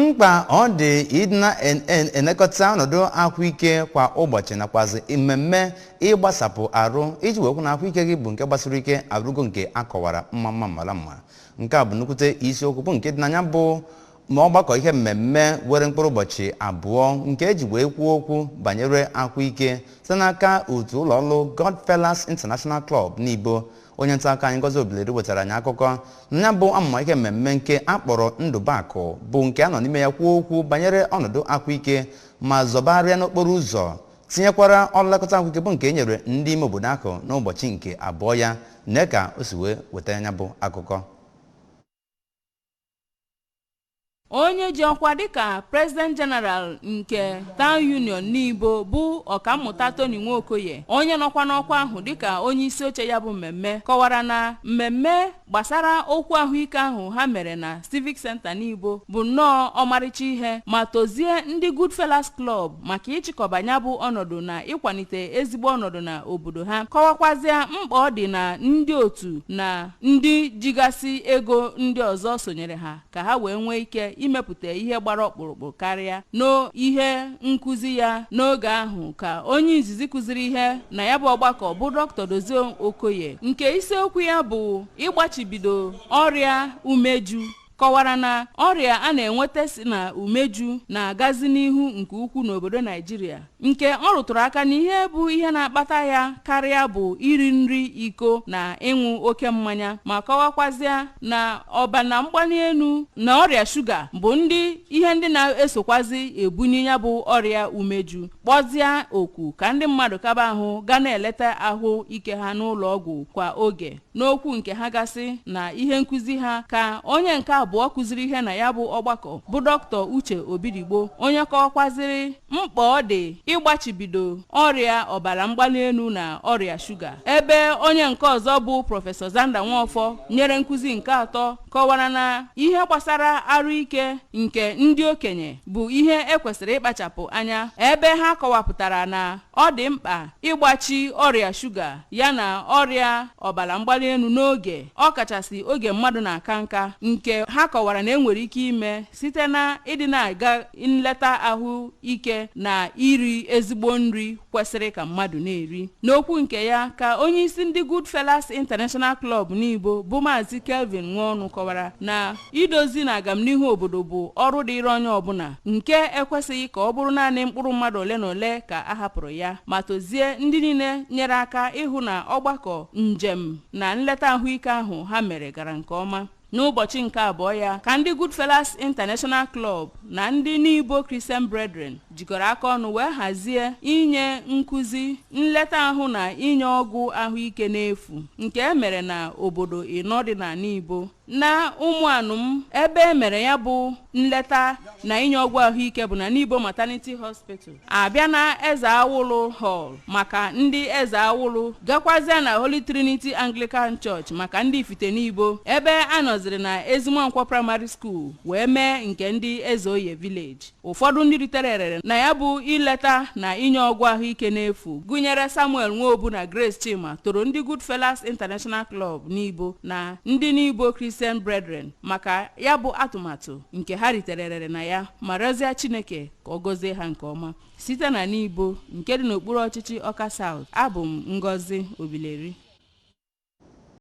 mkpa ọ dị ịdịna enekọta ọnọdụ ahụike kwa ụbọchị nakwazi mmemme ịgbasapụ arụ iji wekwu na ahụike gị bụ nke gbasiri ike abụrụgo nke akọwara mma mara mma. Nke a bụ nnukwute isiokwu bụ nke dị n'anya bụ ma ọgbakọ ihe mmemme were mkpụrụ ụbọchị abụọ nke eji wee kwuo okwu banyere ahụike site n'aka otu ụlọọrụ Goodfellas International Club Nibo. Onye nta aka anyị Ngozi Obileri wetara anyị akụkọ na ya bụ amụma ihe mmemme nke akpọrọ Ndụbakụ bụ nke a nọ n'ime ya kwuo okwu banyere ọnọdụ ahụike ma zọbarịa n'okporo ụzọ tinyekwara ọlekọta ahụike bụ nke e nyere ndị ime obodo ahụ n'ụbọchị nke abụọ ya. Nne ka o si wee weta ya bụ akụkọ. Onye ji ọkwa dịka President General nke Town Union Nibo bụ ọkammụta Tony Nwokoye, onye nọkwa n'ọkwa ahụ dịka onye isi oche ya bụ mmemme, kọwara na mmemme gbasara okwu ahụike ahụ ha mere na Civic Center Nibo bụ nnọọ ọmarịcha ihe ma tozie ndị Goodfellas Club maka ịchịkọba ya bụ ọnọdụ na ịkwalite ezigbo ọnọdụ na obodo ha. Kọwakwazịa mkpa ọ dị na ndị otu na ndị jigasị ego ndị ọzọ sonyere ha ka ha wee nwee ike imepụta ihe gbara ọkpụrụkpụ karịa n'ihe nkụzi ya n'oge ahụ ka onye izizi kụziri ihe na ya bụ ọgbakọ bụ Dr. Dozie Okoye nke isiokwu ya bụ ịgbachibido ọrịa umeju, kọwara na ọrịa a na-enweta si na umeju na-agazi n'ihu nke ukwuu n'obodo Naijiria, nke ọ rụtụrụ aka na ihe bụ ihe na-akpata ya karịa bụ iri nri iko na ịṅụ oke mmanya, ma kọwakwazịa na ọbara mgbali elu na ọrịa shuga bụ ihe ndị na-esokwazi ebunye ya bụ ọrịa umeju. Kpọzie oku ka ndị mmadụ kaba ahụ ga na-eleta ahụ ike ha n'ụlọ ọgwụ kwa oge. N'okwu nke ha gasị na ihe nkụzi ha ka onye nke abụọ kụziri ihe na ya bụ ọgbakọ bụ Dr. Uche Obidigbo, onye kọwakwaziri mkpa ọ dị ịgbachibido ọrịa ọbara mgbali elu na ọrịa shuga, ebe onye nke ọzọ bụ Prọfesọ Zanda Nwafọ nyere nkụzi nke atọ kọwara na ihe gbasara arụ ike nke ndị okenye bụ ihe ekwesịrị ịkpachapụ anya, ebe ha kọwapụtara na ọ dị mkpa ịgbachi ọrịa shuga ya na ọrịa ọbara mgbali elu n'oge ọkachasị oge mmadụ na-aka nka, nke ha kọwara na enwere ike ime site na ịdị na-aga nleta ahụike na iri ezigbo nri kwesịrị ka mmadụ na-eri. N'okwu nke ya ka onye isi ndị Goodfellas International Club Nibo bụ Maazị Kelvin Nwaọnụ kọwara na idozi na agamnihu obodo bụ ọrụ dịịrị onye ọbụla, nke ekwesịghị ka ọ bụrụ naanị mkpụrụ mmadụ ole na ole ka a hapụrụ ya, ma tozie ndị niile nyere aka ịhụ na ọgbakọ njem na nleta ahụike ahụ ha mere gara nke ọma. N'ụbọchị nke abụọ ya ka ndị Goodfellas International Club na ndị Nibo Christian Brethren jikọrọ aka ọnụ wee hazie inye nkụzi, nleta ahụ na inye ọgwụ ahụike n'efu nke emere na obodo ịnọ dị na Nibo na Ụmụanụm. Ebe emere ya bụ nleta na inye ọgwụ ahụike bụ na Nibo Maternity Hospital, abịa na Eze Awụlụ Hall maka ndị Eze Awụlụ, gakwazịa na Holy Trinity Anglican Church maka ndị Ifite Nibo, ebe a nọziri na Ezimonkwọ Primary School wee mee nke ndị Eze Oye Village. Ụfọdụ ndị ritere erere na ya bụ ileta na inye ọgwụ ahụike n'efu gụnyere Samuel Nwobu na Grace Chima toro ndị Goodfellas International Club Nibo na ndị Nibo Christian Brethren maka ya bụ atụmatụ nke ha ritere erere na ya, ma rịọzie Chineke ka ọ gọzie ha nke ọma. Site na Nibo nke dị n'okpuru ọchịchị Ọka South, abụ m Ngozi Obileri.